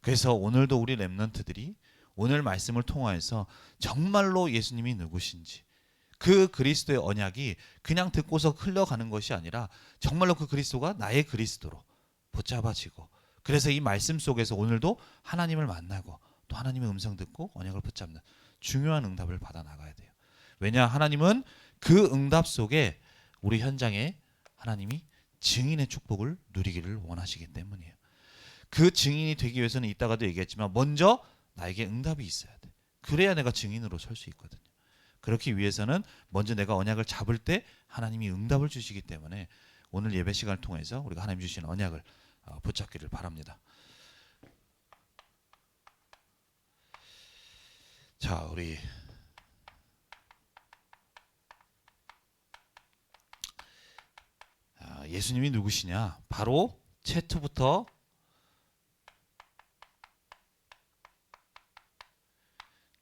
그래서 오늘도 우리 렘넌트들이 오늘 말씀을 통하여서 정말로 예수님이 누구신지, 그 그리스도의 언약이 그냥 듣고서 흘러가는 것이 아니라 정말로 그 그리스도가 나의 그리스도로 붙잡아지고, 그래서 이 말씀 속에서 오늘도 하나님을 만나고 또 하나님의 음성 듣고 언약을 붙잡는 중요한 응답을 받아 나가야 돼요. 왜냐, 하나님은 그 응답 속에 우리 현장에 하나님이 증인의 축복을 누리기를 원하시기 때문이에요. 그 증인이 되기 위해서는 이따가도 얘기했지만 먼저 나에게 응답이 있어야 돼. 그래야 내가 증인으로 설 수 있거든요. 그렇기 위해서는 먼저 내가 언약을 잡을 때 하나님이 응답을 주시기 때문에 오늘 예배 시간을 통해서 우리가 하나님 주신 언약을 붙잡기를 바랍니다. 자, 우리 예수님이 누구시냐? 바로 채토부터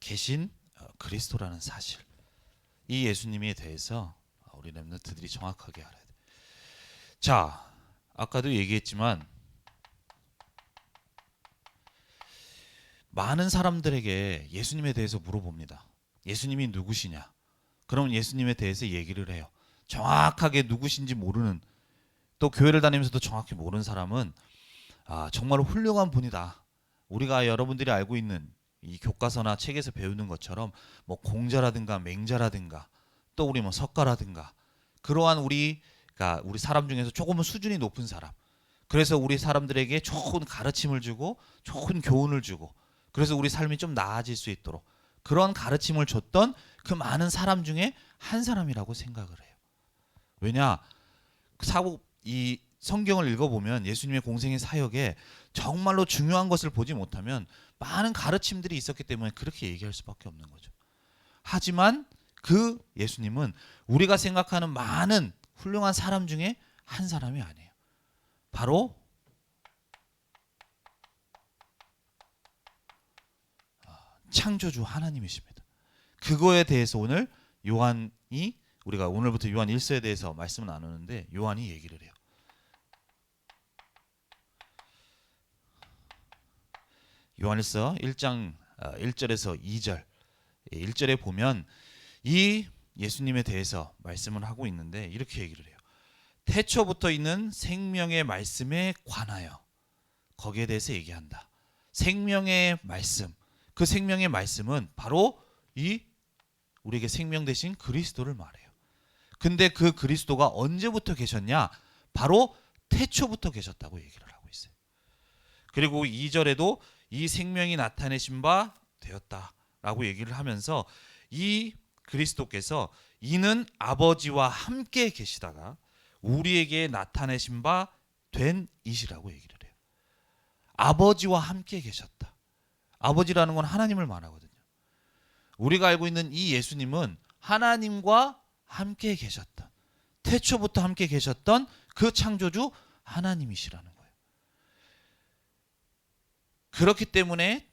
계신 그리스도라는 사실, 이 예수님에 대해서 우리 렘넌트들이 정확하게 알아야 돼. 자, 아까도 얘기했지만 많은 사람들에게 예수님에 대해서 물어봅니다. 예수님이 누구시냐? 그럼 예수님에 대해서 얘기를 해요. 정확하게 누구신지 모르는, 또 교회를 다니면서도 정확히 모르는 사람은 정말 훌륭한 분이다. 우리가 여러분들이 알고 있는 이 교과서나 책에서 배우는 것처럼 뭐 공자라든가 맹자라든가 또 우리 뭐 석가라든가 그러한 우리 사람 중에서 조금은 수준이 높은 사람, 그래서 우리 사람들에게 좋은 가르침을 주고 좋은 교훈을 주고 그래서 우리 삶이 좀 나아질 수 있도록 그런 가르침을 줬던 그 많은 사람 중에 한 사람이라고 생각을 해요. 왜냐, 이 성경을 읽어보면 예수님의 공생의 사역에 정말로 중요한 것을 보지 못하면 많은 가르침들이 있었기 때문에 그렇게 얘기할 수밖에 없는 거죠. 하지만 그 예수님은 우리가 생각하는 많은 훌륭한 사람 중에 한 사람이 아니에요. 바로 창조주 하나님이십니다. 그거에 대해서 오늘 요한이, 우리가 오늘부터 요한 1서에 대해서 말씀을 나누는데 요한이 얘기를 해요. 요한일서 1장 1절에서 2절, 1절에 보면 이 예수님에 대해서 말씀을 하고 있는데 이렇게 얘기를 해요. 태초부터 있는 생명의 말씀에 관하여, 거기에 대해서 얘기한다. 생명의 말씀, 그 생명의 말씀은 바로 이 우리에게 생명 되신 그리스도를 말해요. 근데 그 그리스도가 언제부터 계셨냐? 바로 태초부터 계셨다고 얘기를 하고 있어요. 그리고 2절에도 이 생명이 나타내신 바 되었다라고 얘기를 하면서 이 그리스도께서 이는 아버지와 함께 계시다가 우리에게 나타내신 바 된 이시라고 얘기를 해요. 아버지와 함께 계셨다. 아버지라는 건 하나님을 말하거든요. 우리가 알고 있는 이 예수님은 하나님과 함께 계셨던, 태초부터 함께 계셨던 그 창조주 하나님이시라는 거예요. 그렇기 때문에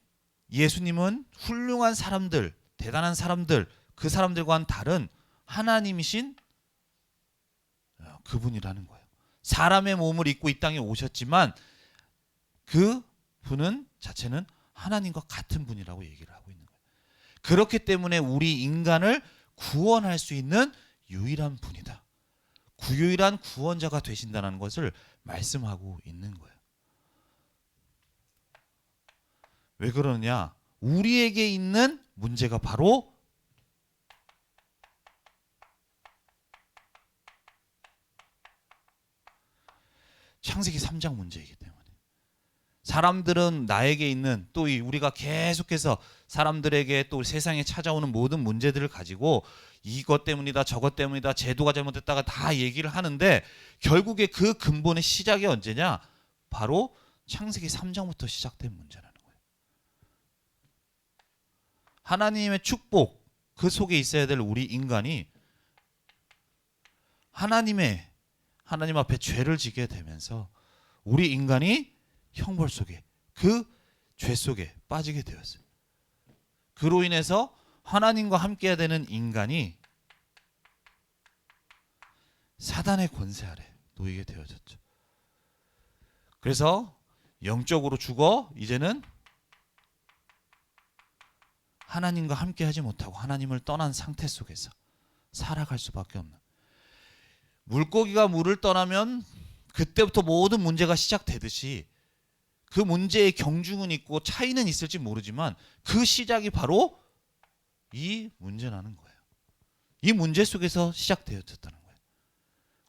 예수님은 훌륭한 사람들, 대단한 사람들, 그 사람들과는 다른 하나님이신 그분이라는 거예요. 사람의 몸을 입고 이 땅에 오셨지만 그 분은 자체는 하나님과 같은 분이라고 얘기를 하고 있는 거예요. 그렇기 때문에 우리 인간을 구원할 수 있는 유일한 분이다. 유일한 구원자가 되신다는 것을 말씀하고 있는 거예요. 왜 그러느냐? 우리에게 있는 문제가 바로 창세기 3장 문제이기 때문에, 사람들은 나에게 있는, 또 우리가 계속해서 사람들에게 또 세상에 찾아오는 모든 문제들을 가지고 이것 때문이다 저것 때문이다 제도가 잘못됐다가 다 얘기를 하는데 결국에 그 근본의 시작이 언제냐? 바로 창세기 3장부터 시작된 문제라는 거예요. 하나님의 축복, 그 속에 있어야 될 우리 인간이 하나님 앞에 죄를 지게 되면서 우리 인간이 형벌 속에, 그 죄 속에 빠지게 되었어요. 그로 인해서 하나님과 함께 해야 되는 인간이 사단의 권세 아래 놓이게 되어졌죠. 그래서 영적으로 죽어 이제는 하나님과 함께하지 못하고 하나님을 떠난 상태 속에서 살아갈 수밖에 없는, 물고기가 물을 떠나면 그때부터 모든 문제가 시작되듯이 그 문제의 경중은 있고 차이는 있을지 모르지만 그 시작이 바로 이 문제라는 거예요. 이 문제 속에서 시작되었다는 거예요.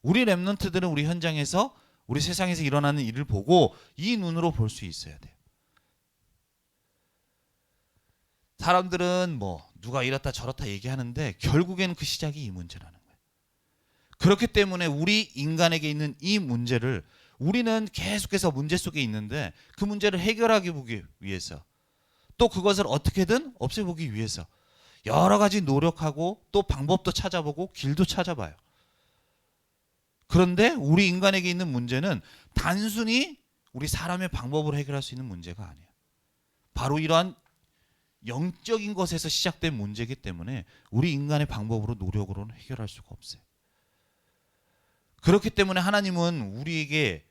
우리 렘넌트들은 우리 현장에서 우리 세상에서 일어나는 일을 보고 이 눈으로 볼 수 있어야 돼요. 사람들은 뭐 누가 이렇다 저렇다 얘기하는데 결국에는 그 시작이 이 문제라는 거예요. 그렇기 때문에 우리 인간에게 있는 이 문제를 우리는 계속해서 문제 속에 있는데 그 문제를 해결하기 위해서 또 그것을 어떻게든 없애보기 위해서 여러 가지 노력하고 또 방법도 찾아보고 길도 찾아봐요. 그런데 우리 인간에게 있는 문제는 단순히 우리 사람의 방법으로 해결할 수 있는 문제가 아니에요. 바로 이러한 영적인 것에서 시작된 문제이기 때문에 우리 인간의 방법으로 노력으로는 해결할 수가 없어요. 그렇기 때문에 하나님은 우리에게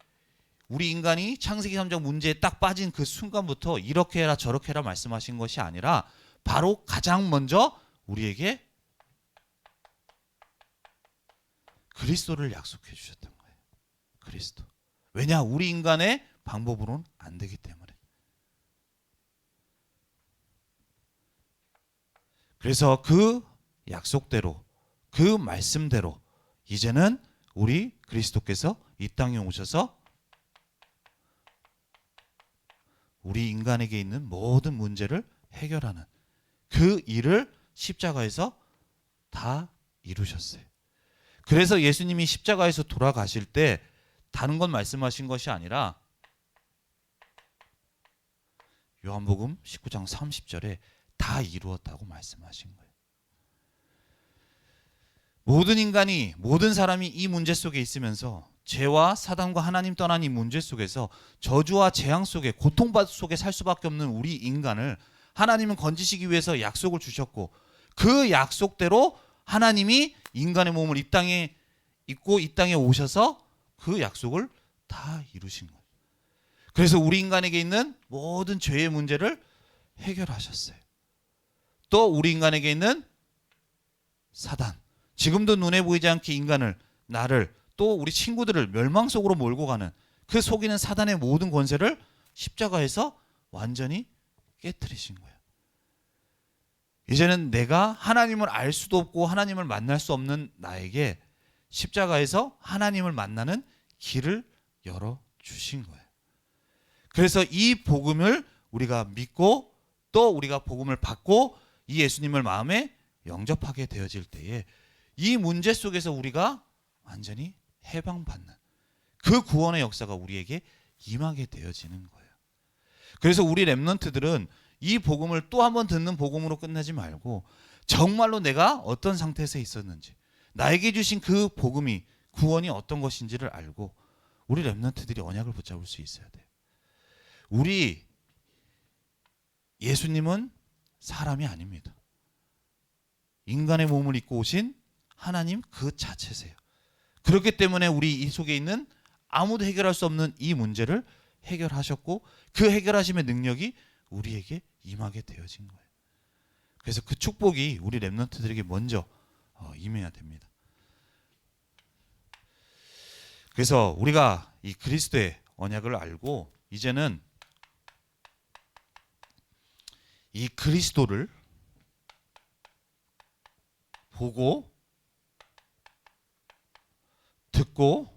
우리 인간이 창세기 3장 문제에 딱 빠진 그 순간부터 이렇게 해라 저렇게 해라 말씀하신 것이 아니라 바로 가장 먼저 우리에게 그리스도를 약속해 주셨던 거예요. 그리스도. 왜냐? 우리 인간의 방법으로는 안 되기 때문에. 그래서 그 약속대로 그 말씀대로 이제는 우리 그리스도께서 이 땅에 오셔서 우리 인간에게 있는 모든 문제를 해결하는 그 일을 십자가에서 다 이루셨어요. 그래서 예수님이 십자가에서 돌아가실 때 다른 건 말씀하신 것이 아니라 요한복음 19장 30절에 다 이루었다고 말씀하신 거예요. 모든 인간이 모든 사람이 이 문제 속에 있으면서 죄와 사단과 하나님 떠난 이 문제 속에서 저주와 재앙 속에 고통 속에 살 수밖에 없는 우리 인간을 하나님은 건지시기 위해서 약속을 주셨고 그 약속대로 하나님이 인간의 몸을 이 땅에 입고 이 땅에 오셔서 그 약속을 다 이루신 거예요. 그래서 우리 인간에게 있는 모든 죄의 문제를 해결하셨어요. 또 우리 인간에게 있는 사단, 지금도 눈에 보이지 않게 인간을, 나를, 또 우리 친구들을 멸망 속으로 몰고 가는 그 속이는 사단의 모든 권세를 십자가에서 완전히 깨트리신 거예요. 이제는 내가 하나님을 알 수도 없고 하나님을 만날 수 없는 나에게 십자가에서 하나님을 만나는 길을 열어주신 거예요. 그래서 이 복음을 우리가 믿고 또 우리가 복음을 받고 이 예수님을 마음에 영접하게 되어질 때에 이 문제 속에서 우리가 완전히 해방받는 그 구원의 역사가 우리에게 임하게 되어지는 거예요. 그래서 우리 렘넌트들은 이 복음을 또 한 번 듣는 복음으로 끝나지 말고 정말로 내가 어떤 상태에서 있었는지 나에게 주신 그 복음이 구원이 어떤 것인지를 알고 우리 렘넌트들이 언약을 붙잡을 수 있어야 돼요. 우리 예수님은 사람이 아닙니다. 인간의 몸을 입고 오신 하나님 그 자체세요. 그렇기 때문에 우리 이 속에 있는 아무도 해결할 수 없는 이 문제를 해결하셨고 그 해결하심의 능력이 우리에게 임하게 되어진 거예요. 그래서 그 축복이 우리 렘넌트들에게 먼저 임해야 됩니다. 그래서 우리가 이 그리스도의 언약을 알고 이제는 이 그리스도를 보고 듣고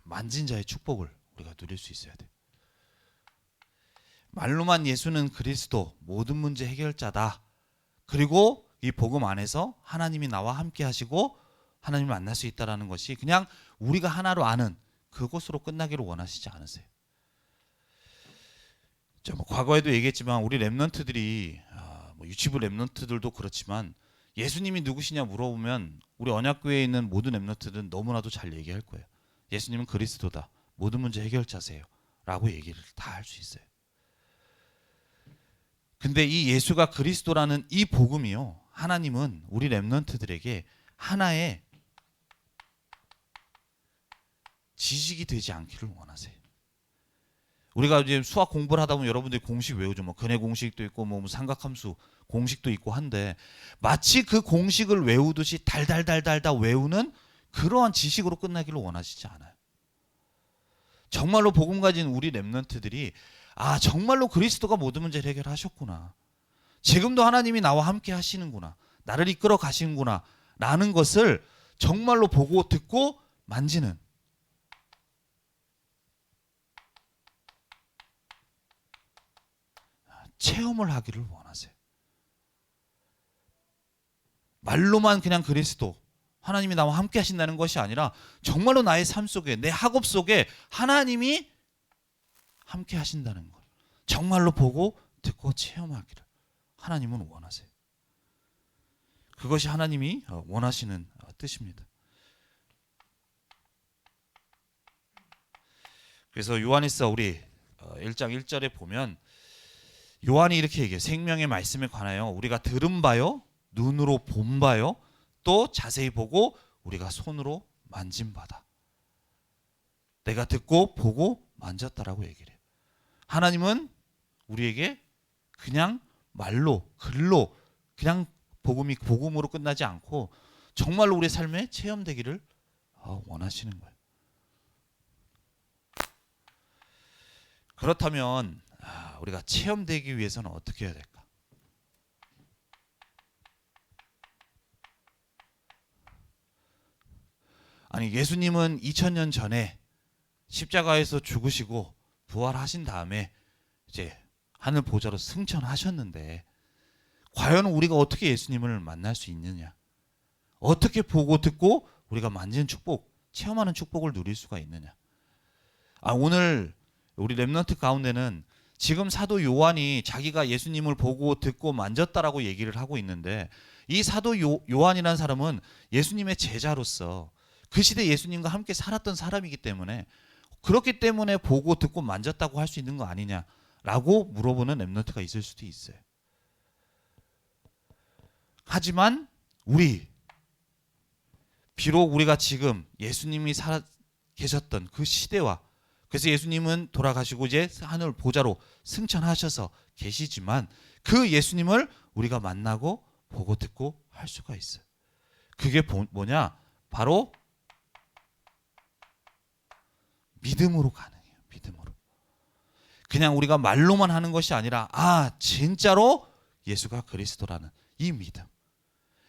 만진 자의 축복을 우리가 누릴 수 있어야 돼요. 말로만 예수는 그리스도 모든 문제 해결자다. 그리고 이 복음 안에서 하나님이 나와 함께 하시고 하나님을 만날 수 있다는 것이 그냥 우리가 하나로 아는 그것으로 끝나기를 원하시지 않으세요. 뭐 과거에도 얘기했지만 우리 렘넌트들이 뭐 유치부 렘넌트들도 그렇지만 예수님이 누구시냐 물어보면 우리 언약교회에 있는 모든 렘넌트들은 너무나도 잘 얘기할 거예요. 예수님은 그리스도다. 모든 문제 해결자세요. 라고 얘기를 다 할 수 있어요. 근데 이 예수가 그리스도라는 이 복음이요. 하나님은 우리 렘넌트들에게 하나의 지식이 되지 않기를 원하세요. 우리가 이제 수학 공부를 하다 보면 여러분들이 공식 외우죠. 뭐 근해 공식도 있고 뭐 삼각함수 공식도 있고 한데 마치 그 공식을 외우듯이 달달달달달 외우는 그러한 지식으로 끝나기를 원하시지 않아요. 정말로 복음 가진 우리 렘넌트들이 정말로 그리스도가 모든 문제를 해결하셨구나. 지금도 하나님이 나와 함께 하시는구나. 나를 이끌어 가시는구나. 라는 것을 정말로 보고 듣고 만지는 체험을 하기를 원하세요. 말로만 그냥 그리스도, 하나님이 나와 함께 하신다는 것이 아니라 정말로 나의 삶 속에, 내 학업 속에 하나님이 함께 하신다는 것, 정말로 보고 듣고 체험하기를 하나님은 원하세요. 그것이 하나님이 원하시는 뜻입니다. 그래서 요한일서 우리 1장 1절에 보면 요한이 이렇게 얘기해요. 생명의 말씀에 관하여 우리가 들은 바요, 눈으로 본 바요, 또 자세히 보고 우리가 손으로 만진 바다. 내가 듣고 보고 만졌다라고 얘기를 해요. 하나님은 우리에게 그냥 말로, 글로, 그냥 복음으로 끝나지 않고 정말로 우리의 삶에 체험되기를 원하시는 거예요. 그렇다면 우리가 체험되기 위해서는 어떻게 해야 될까? 아니, 예수님은 2000년 전에 십자가에서 죽으시고 부활하신 다음에 이제 하늘 보좌로 승천하셨는데 과연 우리가 어떻게 예수님을 만날 수 있느냐? 어떻게 보고 듣고 우리가 만지는 축복, 체험하는 축복을 누릴 수가 있느냐? 오늘 우리 렘넌트 가운데는 지금 사도 요한이 자기가 예수님을 보고 듣고 만졌다라고 얘기를 하고 있는데 이 사도 요한이라는 사람은 예수님의 제자로서 그 시대 예수님과 함께 살았던 사람이기 때문에 그렇기 때문에 보고 듣고 만졌다고 할 수 있는 거 아니냐라고 물어보는 렘넌트가 있을 수도 있어요. 하지만 비록 우리가 지금 예수님이 살아 계셨던 그 시대와 그래서 예수님은 돌아가시고 이제 하늘 보좌로 승천하셔서 계시지만 그 예수님을 우리가 만나고 보고 듣고 할 수가 있어요. 그게 뭐냐? 바로 믿음으로 가능해요. 믿음으로. 그냥 우리가 말로만 하는 것이 아니라 진짜로 예수가 그리스도라는 이 믿음.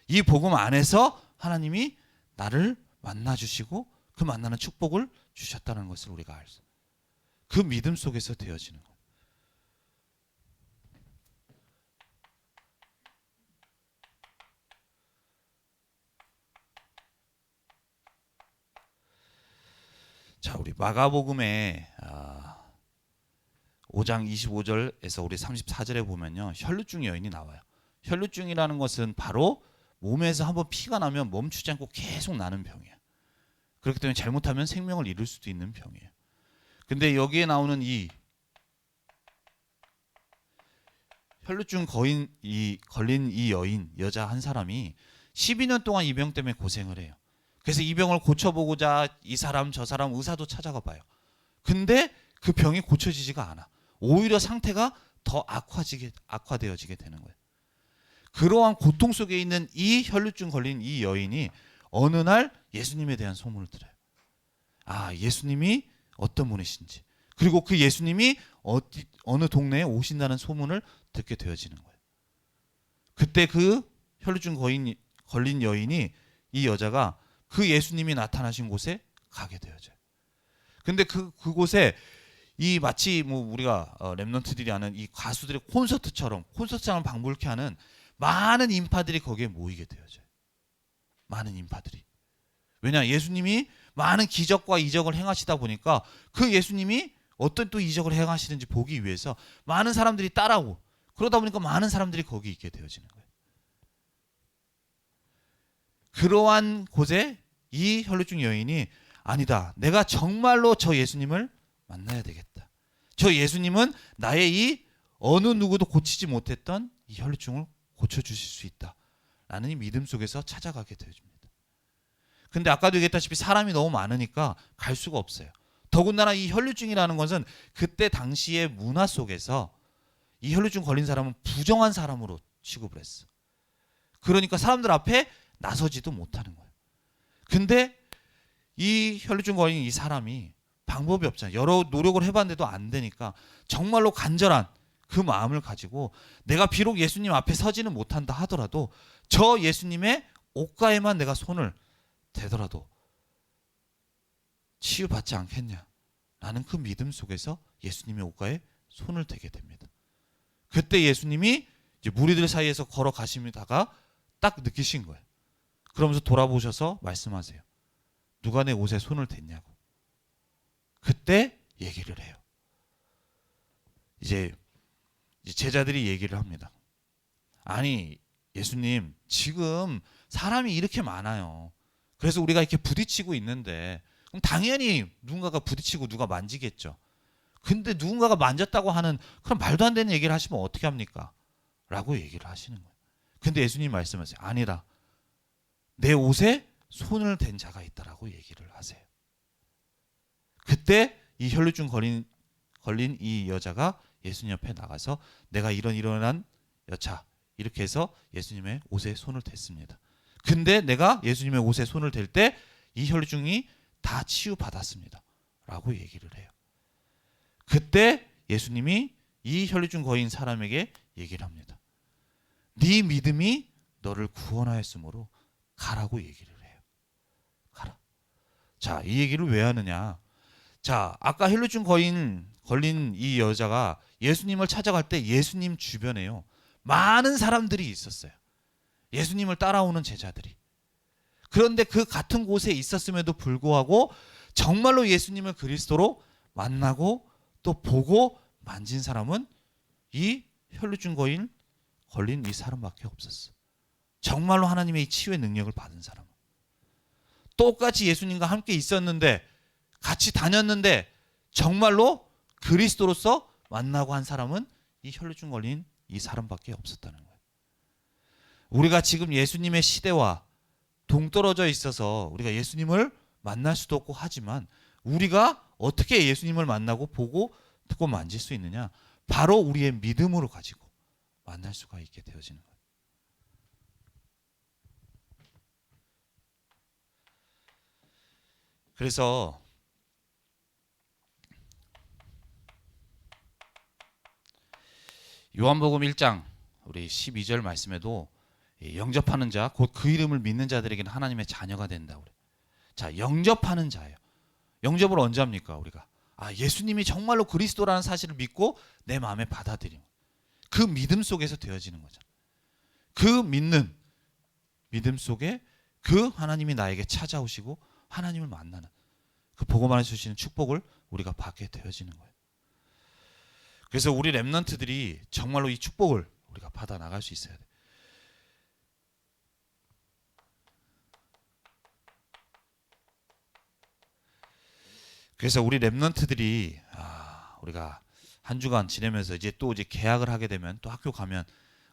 이 복음 안에서 하나님이 나를 만나주시고 그 만나는 축복을 주셨다는 것을 우리가 알 수 있어요. 그 믿음 속에서 되어지는 거예요. 자, 우리 마가복음에 5장 25절에서 우리 34절에 보면요, 혈루증 여인이 나와요. 혈루증이라는 것은 바로 몸에서 한번 피가 나면 멈추지 않고 계속 나는 병이에요. 그렇기 때문에 잘못하면 생명을 잃을 수도 있는 병이에요. 근데 여기에 나오는 이 혈루증 걸린 이 여자 한 사람이 12년 동안 이 병 때문에 고생을 해요. 그래서 이 병을 고쳐보고자 이 사람 저 사람 의사도 찾아가 봐요. 근데 그 병이 고쳐지지가 않아. 오히려 상태가 더 악화되어지게 되는 거예요. 그러한 고통 속에 있는 이 혈루증 걸린 이 여인이 어느 날 예수님에 대한 소문을 들어요. 예수님이 어떤 분이신지, 그리고 그 예수님이 어느 동네에 오신다는 소문을 듣게 되어지는 거예요. 그때 그 혈루증 걸린 여인이, 이 여자가 그 예수님이 나타나신 곳에 가게 되어져요. 근데 그곳에 마치 우리가 렘넌트들이 하는 이 가수들의 콘서트처럼 콘서트장을 방불케 하는 많은 인파들이 거기에 모이게 되어져요. 많은 인파들이. 왜냐? 예수님이 많은 기적과 이적을 행하시다 보니까 그 예수님이 어떤 또 이적을 행하시는지 보기 위해서 많은 사람들이 따라오고, 그러다 보니까 많은 사람들이 거기 있게 되어지는 거예요. 그러한 곳에 이 혈루증 여인이 아니다, 내가 정말로 저 예수님을 만나야 되겠다. 저 예수님은 나의 이 어느 누구도 고치지 못했던 이 혈루증을 고쳐주실 수 있다 라는 이 믿음 속에서 찾아가게 되어집니다. 근데 아까도 얘기했다시피 사람이 너무 많으니까 갈 수가 없어요. 더군다나 이 혈류증이라는 것은 그때 당시의 문화 속에서 이 혈류증 걸린 사람은 부정한 사람으로 취급을 했어. 그러니까 사람들 앞에 나서지도 못하는 거예요. 근데 이 혈류증 걸린 이 사람이 방법이 없잖아요. 여러 노력을 해봤는데도 안 되니까 정말로 간절한 그 마음을 가지고 내가 비록 예수님 앞에 서지는 못한다 하더라도 저 예수님의 옷가에만 내가 손을 대더라도 치유받지 않겠냐라는 그 믿음 속에서 예수님의 옷가에 손을 대게 됩니다. 그때 예수님이 이제 무리들 사이에서 걸어가시다가 딱 느끼신 거예요. 그러면서 돌아보셔서 말씀하세요. 누가 내 옷에 손을 댔냐고. 그때 얘기를 해요. 이제 제자들이 얘기를 합니다. 아니 예수님, 지금 사람이 이렇게 많아요. 그래서 우리가 이렇게 부딪히고 있는데 그럼 당연히 누군가가 부딪히고 누가 만지겠죠. 근데 누군가가 만졌다고 하는 그런 말도 안 되는 얘기를 하시면 어떻게 합니까? 라고 얘기를 하시는 거예요. 근데 예수님 말씀하세요. 아니라 내 옷에 손을 댄 자가 있다라고 얘기를 하세요. 그때 이 혈류증 걸린 이 여자가 예수님 옆에 나가서 내가 이런 여차 이렇게 해서 예수님의 옷에 손을 댔습니다. 근데 내가 예수님의 옷에 손을 댈 때 이 혈류증이 다 치유받았습니다. 라고 얘기를 해요. 그때 예수님이 이 혈류증 거인 사람에게 얘기를 합니다. 네 믿음이 너를 구원하였으므로 가라고 얘기를 해요. 가라. 자, 이 얘기를 왜 하느냐? 자, 아까 혈류증 걸린 이 여자가 예수님을 찾아갈 때 예수님 주변에요. 많은 사람들이 있었어요. 예수님을 따라오는 제자들이. 그런데 그 같은 곳에 있었음에도 불구하고 정말로 예수님을 그리스도로 만나고 또 보고 만진 사람은 이 혈류증 걸린 이 사람밖에 없었어. 정말로 하나님의 이 치유의 능력을 받은 사람. 똑같이 예수님과 함께 있었는데 같이 다녔는데 정말로 그리스도로서 만나고 한 사람은 이 혈류증 걸린 이 사람밖에 없었다는 거예요. 우리가 지금 예수님의 시대와 동떨어져 있어서 우리가 예수님을 만날 수도 없고 하지만 우리가 어떻게 예수님을 만나고 보고 듣고 만질 수 있느냐? 바로 우리의 믿음으로 가지고 만날 수가 있게 되어지는 거예요. 그래서 요한복음 1장 우리 12절 말씀에도 영접하는 자, 곧 그 이름을 믿는 자들에게는 하나님의 자녀가 된다. 그래. 자, 영접하는 자예요. 영접을 언제 합니까? 우리가 예수님이 정말로 그리스도라는 사실을 믿고 내 마음에 받아들이는 그 믿음 속에서 되어지는 거죠. 그 믿는 믿음 속에 그 하나님이 나에게 찾아오시고 하나님을 만나는 그 복음 안에 주시는 축복을 우리가 받게 되어지는 거예요. 그래서 우리 렘넌트들이 정말로 이 축복을 우리가 받아 나갈 수 있어야 돼. 그래서 우리 렘넌트들이 우리가 한 주간 지내면서 이제 계약을 하게 되면 또 학교 가면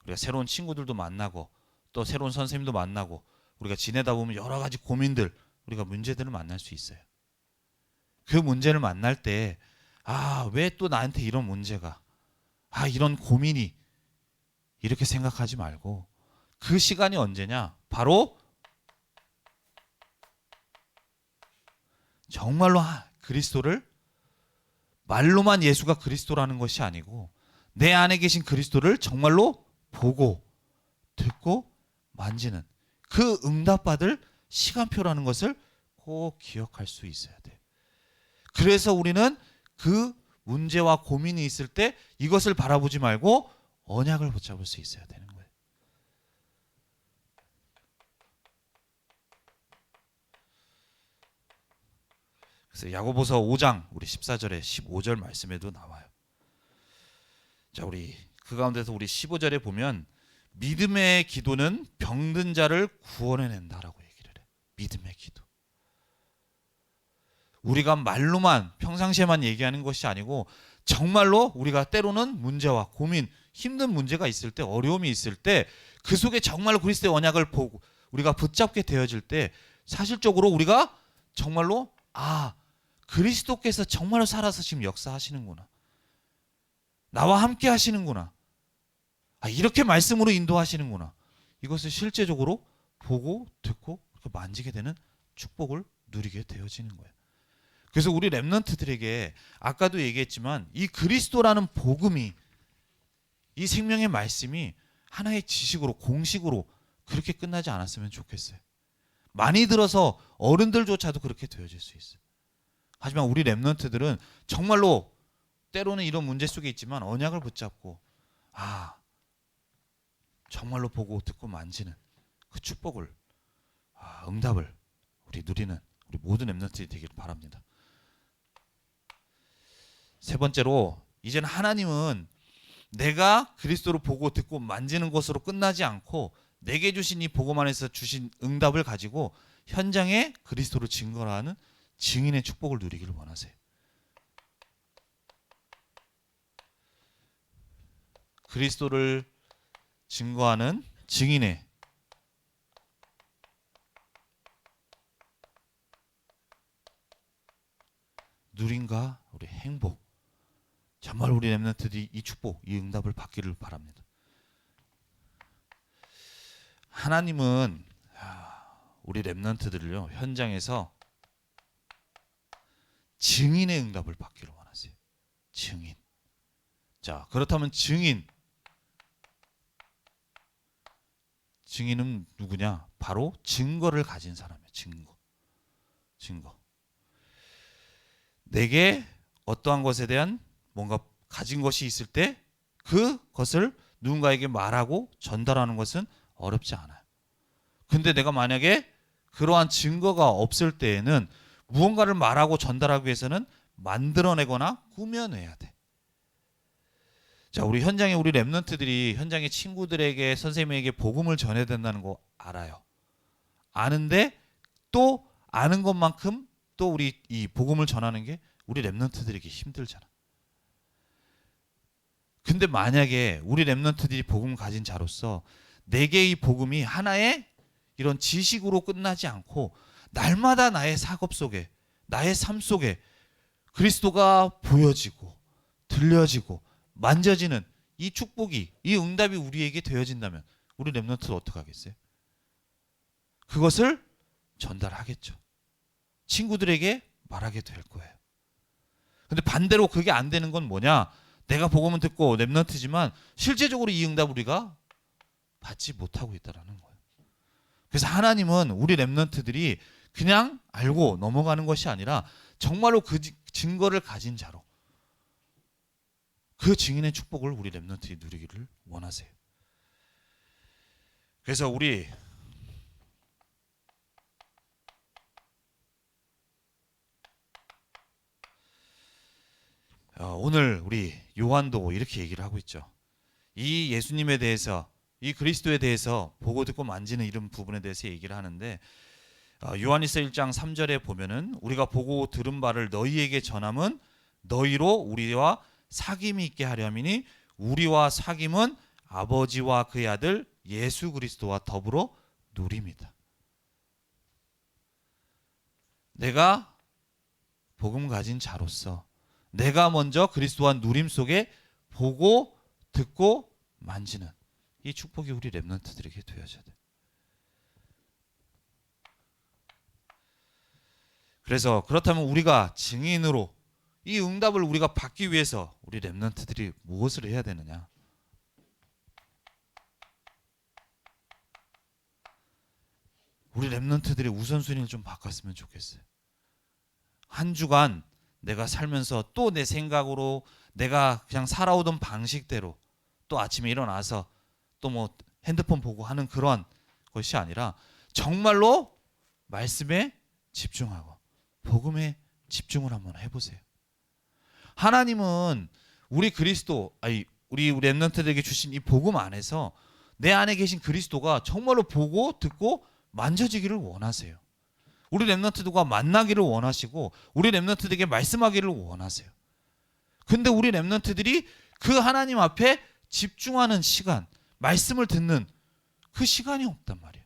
우리가 새로운 친구들도 만나고 또 새로운 선생님도 만나고 우리가 지내다 보면 여러 가지 고민들, 우리가 문제들을 만날 수 있어요. 그 문제를 만날 때 왜 또 나한테 이런 문제가 이런 고민이 이렇게 생각하지 말고 그 시간이 언제냐? 바로 정말로 그리스도를 말로만 예수가 그리스도라는 것이 아니고 내 안에 계신 그리스도를 정말로 보고 듣고 만지는 그 응답받을 시간표라는 것을 꼭 기억할 수 있어야 돼요. 그래서 우리는 그 문제와 고민이 있을 때 이것을 바라보지 말고 언약을 붙잡을 수 있어야 되는 거예요. 그래서 야고보서 5장 우리 14절에 15절 말씀에도 나와요. 자, 우리 그 가운데서 우리 15절에 보면 믿음의 기도는 병든 자를 구원해낸다라고 얘기를 해요. 믿음의 기도. 우리가 말로만 평상시에만 얘기하는 것이 아니고 정말로 우리가 때로는 문제와 고민, 힘든 문제가 있을 때, 어려움이 있을 때 그 속에 정말로 그리스도의 언약을 보고 우리가 붙잡게 되어질 때 사실적으로 우리가 정말로 그리스도께서 정말로 살아서 지금 역사하시는구나. 나와 함께 하시는구나. 이렇게 말씀으로 인도하시는구나. 이것을 실제적으로 보고 듣고 만지게 되는 축복을 누리게 되어지는 거예요. 그래서 우리 렘넌트들에게 아까도 얘기했지만 이 그리스도라는 복음이, 이 생명의 말씀이 하나의 지식으로, 공식으로 그렇게 끝나지 않았으면 좋겠어요. 많이 들어서 어른들조차도 그렇게 되어질 수 있어요. 하지만 우리 렘넌트들은 정말로 때로는 이런 문제 속에 있지만 언약을 붙잡고 정말로 보고 듣고 만지는 그 축복을, 응답을 우리 누리는 우리 모든 렘넌트들이 되기를 바랍니다. 세 번째로, 이제는 하나님은 내가 그리스도를 보고 듣고 만지는 것으로 끝나지 않고 내게 주신 이 복음 안에서 주신 응답을 가지고 현장에 그리스도를 증거하는 증인의 축복을 누리기를 원하세요. 그리스도를 증거하는 증인의 누림과 우리 행복, 정말 우리 렘넌트들이 이 축복, 이 응답을 받기를 바랍니다. 하나님은 우리 렘넌트들을요, 현장에서 증인의 응답을 받기를 원하세요. 증인. 자, 그렇다면 증인은 누구냐? 바로 증거를 가진 사람이에요. 증거. 내게 어떠한 것에 대한 뭔가 가진 것이 있을 때 그것을 누군가에게 말하고 전달하는 것은 어렵지 않아요. 근데 내가 만약에 그러한 증거가 없을 때에는 무언가를 말하고 전달하기 위해서는 만들어내거나 꾸며내야 돼. 자, 우리 현장에 우리 렘넌트들이 현장의 친구들에게, 선생님에게 복음을 전해야 된다는 거 알아요. 아는데 또 아는 것만큼 또 우리 이 복음을 전하는 게 우리 렘넌트들에게 힘들잖아. 근데 만약에 우리 렘넌트들이 복음을 가진 자로서 내게 이 복음이 하나의 이런 지식으로 끝나지 않고 날마다 나의 작업 속에, 나의 삶 속에 그리스도가 보여지고 들려지고 만져지는 이 축복이, 이 응답이 우리에게 되어진다면 우리 렘넌트는 어떻게 하겠어요? 그것을 전달하겠죠. 친구들에게 말하게 될 거예요. 근데 반대로 그게 안 되는 건 뭐냐? 내가 복음은 듣고 렘넌트지만 실제적으로 이 응답 우리가 받지 못하고 있다는 거예요. 그래서 하나님은 우리 렘넌트들이 그냥 알고 넘어가는 것이 아니라 정말로 그 증거를 가진 자로, 그 증인의 축복을 우리 렘넌트들이 누리기를 원하세요. 그래서 우리 오늘 우리 요한도 이렇게 얘기를 하고 있죠. 이 예수님에 대해서, 이 그리스도에 대해서 보고 듣고 만지는 이런 부분에 대해서 얘기를 하는데, 요한일서 1장 3절에 보면은 우리가 보고 들은 바를 너희에게 전함은 너희로 우리와 사귐이 있게 하려 함이니 우리와 사귐은 아버지와 그의 아들 예수 그리스도와 더불어 누립니다. 내가 복음 가진 자로서 내가 먼저 그리스도와 누림 속에 보고 듣고 만지는 이 축복이 우리 렘넌트들에게 되어져야 돼. 그래서 그렇다면 우리가 증인으로 이 응답을 우리가 받기 위해서 우리 렘넌트들이 무엇을 해야 되느냐? 우리 렘넌트들의 우선순위를 좀 바꿨으면 좋겠어요. 한 주간 내가 살면서 또 내 생각으로 내가 그냥 살아오던 방식대로 또 아침에 일어나서 또 뭐 핸드폰 보고 하는 그런 것이 아니라 정말로 말씀에 집중하고 복음에 집중을 한번 해보세요. 하나님은 우리 그리스도, 우리 렘넌트들에게 주신 이 복음 안에서 내 안에 계신 그리스도가 정말로 보고 듣고 만져지기를 원하세요. 우리 렘넌트들과 만나기를 원하시고 우리 렘넌트들에게 말씀하기를 원하세요. 근데 우리 렘넌트들이 그 하나님 앞에 집중하는 시간, 말씀을 듣는 그 시간이 없단 말이에요.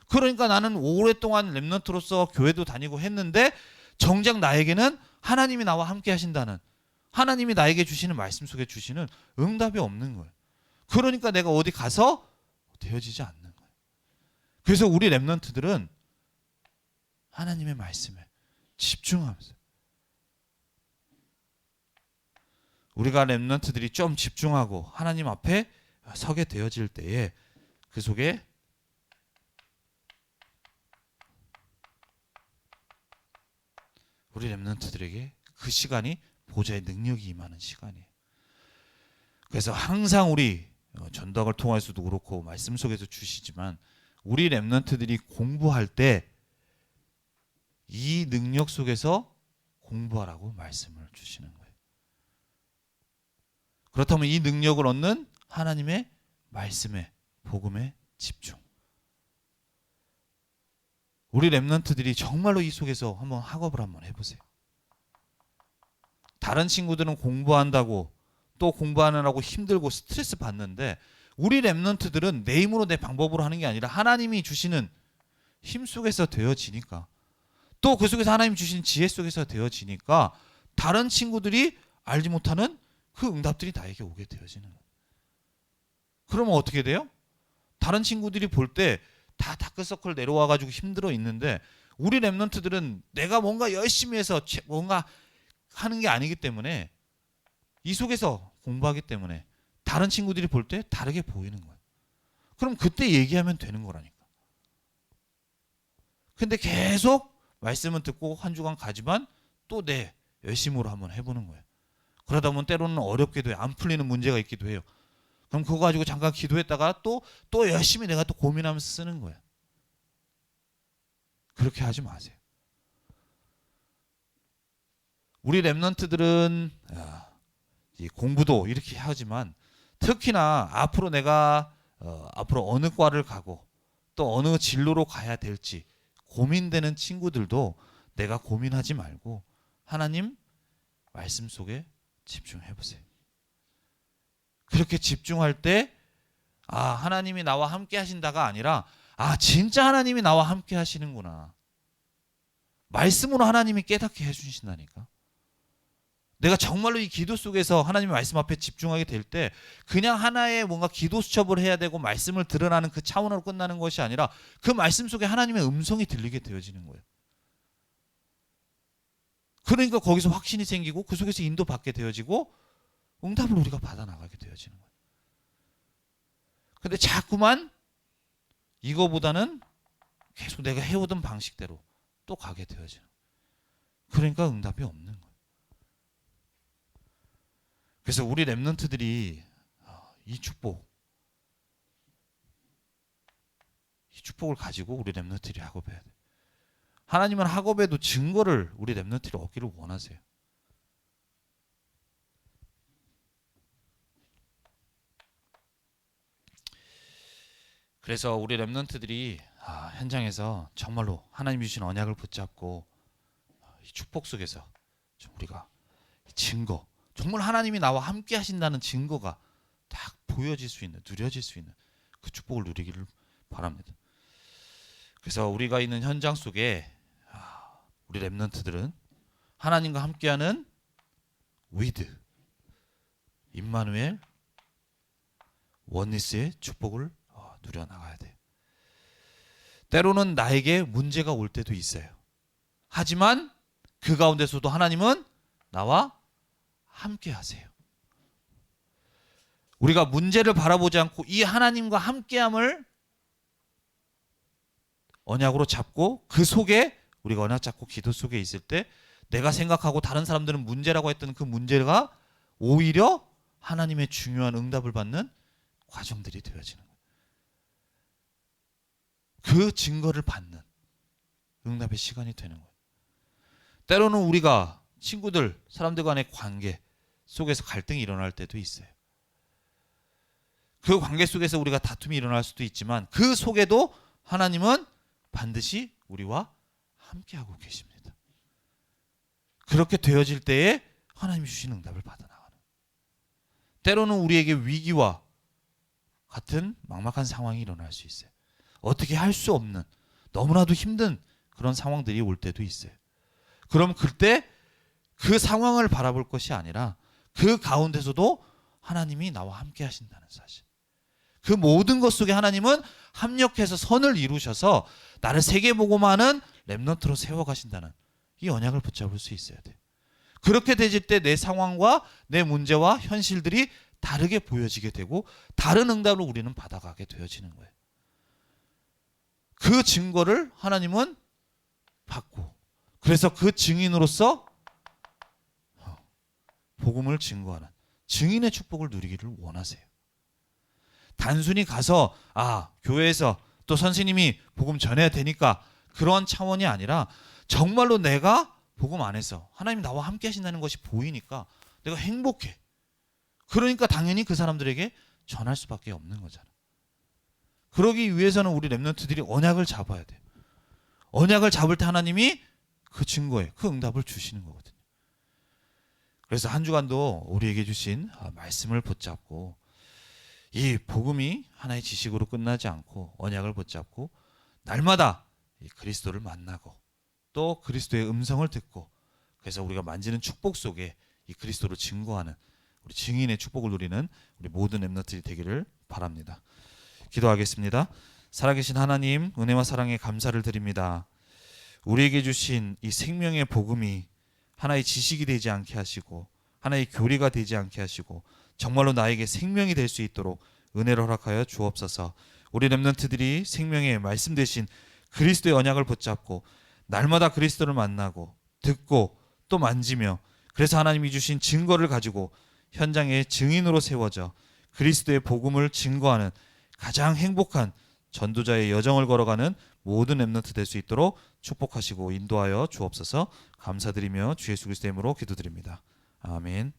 그러니까 나는 오랫동안 렘넌트로서 교회도 다니고 했는데 정작 나에게는 하나님이 나와 함께 하신다는, 하나님이 나에게 주시는 말씀 속에 주시는 응답이 없는 거예요. 그러니까 내가 어디 가서 되어지지 않는 거예요. 그래서 우리 렘넌트들은 하나님의 말씀에 집중하면서, 우리가 렘넌트들이 좀 집중하고 하나님 앞에 서게 되어질 때에 그 속에 우리 렘넌트들에게 그 시간이 보좌의 능력이 임하는 시간이에요. 그래서 항상 우리 전도학을 통해서도 그렇고 말씀 속에서 주시지만 우리 렘넌트들이 공부할 때 이 능력 속에서 공부하라고 말씀을 주시는 거예요. 그렇다면 이 능력을 얻는 하나님의 말씀에, 복음에 집중. 우리 렘넌트들이 정말로 이 속에서 한번 학업을 한번 해보세요. 다른 친구들은 공부한다고 또 공부하느라고 힘들고 스트레스 받는데 우리 렘넌트들은 내 힘으로 내 방법으로 하는 게 아니라 하나님이 주시는 힘 속에서 되어지니까, 또 그 속에서 하나님 주신 지혜 속에서 되어지니까 다른 친구들이 알지 못하는 그 응답들이 나에게 오게 되어지는 거예요. 그러면 어떻게 돼요? 다른 친구들이 볼 때 다 다크서클 내려와가지고 힘들어 있는데 우리 렘넌트들은 내가 뭔가 열심히 해서 뭔가 하는 게 아니기 때문에, 이 속에서 공부하기 때문에 다른 친구들이 볼 때 다르게 보이는 거예요. 그럼 그때 얘기하면 되는 거라니까. 근데 계속 말씀은 듣고 한 주간 가지만 또 내 열심으로 한번 해보는 거예요. 그러다 보면 때로는 어렵기도 해요. 안 풀리는 문제가 있기도 해요. 그럼 그거 가지고 잠깐 기도했다가 또 열심히 내가 또 고민하면서 쓰는 거예요. 그렇게 하지 마세요. 우리 렘넌트들은 이 공부도 이렇게 하지만 특히나 앞으로 내가 앞으로 어느 과를 가고 또 어느 진로로 가야 될지 고민되는 친구들도 내가 고민하지 말고 하나님 말씀 속에 집중해 보세요. 그렇게 집중할 때 하나님이 나와 함께 하신다가 아니라 진짜 하나님이 나와 함께 하시는구나. 말씀으로 하나님이 깨닫게 해주신다니까. 내가 정말로 이 기도 속에서 하나님의 말씀 앞에 집중하게 될 때 그냥 하나의 뭔가 기도 수첩을 해야 되고 말씀을 들으라는 그 차원으로 끝나는 것이 아니라 그 말씀 속에 하나님의 음성이 들리게 되어지는 거예요. 그러니까 거기서 확신이 생기고 그 속에서 인도받게 되어지고 응답을 우리가 받아나가게 되어지는 거예요. 근데 자꾸만 이거보다는 계속 내가 해오던 방식대로 또 가게 되어지는 거예요. 그러니까 응답이 없는 거예요. 그래서 우리 렘넌트들이 이 축복을 가지고 우리 렘넌트들이 학업해야 돼요. 하나님은 학업에도 증거를 우리 렘넌트들이 얻기를 원하세요. 그래서 우리 렘넌트들이 현장에서 정말로 하나님 주신 언약을 붙잡고 이 축복 속에서 좀 우리가 증거, 정말 하나님이 나와 함께 하신다는 증거가 딱 보여질 수 있는, 누려질 수 있는 그 축복을 누리기를 바랍니다. 그래서 우리가 있는 현장 속에 우리 렘넌트들은 하나님과 함께하는 위드, 임마누엘, 원니스의 축복을 누려나가야 돼요. 때로는 나에게 문제가 올 때도 있어요. 하지만 그 가운데서도 하나님은 나와 함께 하세요. 우리가 문제를 바라보지 않고 이 하나님과 함께함을 언약으로 잡고 그 속에 우리가 언약 잡고 기도 속에 있을 때 내가 생각하고 다른 사람들은 문제라고 했던 그 문제가 오히려 하나님의 중요한 응답을 받는 과정들이 되어지는 거예요. 그 증거를 받는 응답의 시간이 되는 거예요. 때로는 우리가 친구들, 사람들 간의 관계 속에서 갈등이 일어날 때도 있어요. 그 관계 속에서 우리가 다툼이 일어날 수도 있지만 그 속에도 하나님은 반드시 우리와 함께하고 계십니다. 그렇게 되어질 때에 하나님이 주신 응답을 받아나가는, 때로는 우리에게 위기와 같은 막막한 상황이 일어날 수 있어요. 어떻게 할 수 없는, 너무나도 힘든 그런 상황들이 올 때도 있어요. 그럼 그때 그 상황을 바라볼 것이 아니라 그 가운데서도 하나님이 나와 함께 하신다는 사실. 그 모든 것 속에 하나님은 합력해서 선을 이루셔서 나를 세계복음하는 렘넌트로 세워가신다는 이 언약을 붙잡을 수 있어야 돼요. 그렇게 되질 때 내 상황과 내 문제와 현실들이 다르게 보여지게 되고 다른 응답을 우리는 받아가게 되어지는 거예요. 그 증거를 하나님은 받고, 그래서 그 증인으로서 복음을 증거하는 증인의 축복을 누리기를 원하세요. 단순히 가서 교회에서 또 선생님이 복음 전해야 되니까 그런 차원이 아니라 정말로 내가 복음 안에서 하나님 나와 함께 하신다는 것이 보이니까 내가 행복해. 그러니까 당연히 그 사람들에게 전할 수밖에 없는 거잖아. 그러기 위해서는 우리 렘넌트들이 언약을 잡아야 돼요. 언약을 잡을 때 하나님이 그 증거에 그 응답을 주시는 거거든요. 그래서 한 주간도 우리에게 주신 말씀을 붙잡고 이 복음이 하나의 지식으로 끝나지 않고 언약을 붙잡고 날마다 이 그리스도를 만나고 또 그리스도의 음성을 듣고, 그래서 우리가 만지는 축복 속에 이 그리스도를 증거하는 우리 증인의 축복을 누리는 우리 모든 렘넌트들이 되기를 바랍니다. 기도하겠습니다. 살아계신 하나님, 은혜와 사랑에 감사를 드립니다. 우리에게 주신 이 생명의 복음이 하나의 지식이 되지 않게 하시고 하나의 교리가 되지 않게 하시고 정말로 나에게 생명이 될 수 있도록 은혜를 허락하여 주옵소서. 우리 렘넌트들이 생명의 말씀 되신 그리스도의 언약을 붙잡고 날마다 그리스도를 만나고 듣고 또 만지며, 그래서 하나님이 주신 증거를 가지고 현장의 증인으로 세워져 그리스도의 복음을 증거하는 가장 행복한 전도자의 여정을 걸어가는 모든 렘넌트 될 수 있도록 축복하시고 인도하여 주옵소서. 감사드리며 주 예수 그리스도의 이름으로 기도드립니다. 아멘.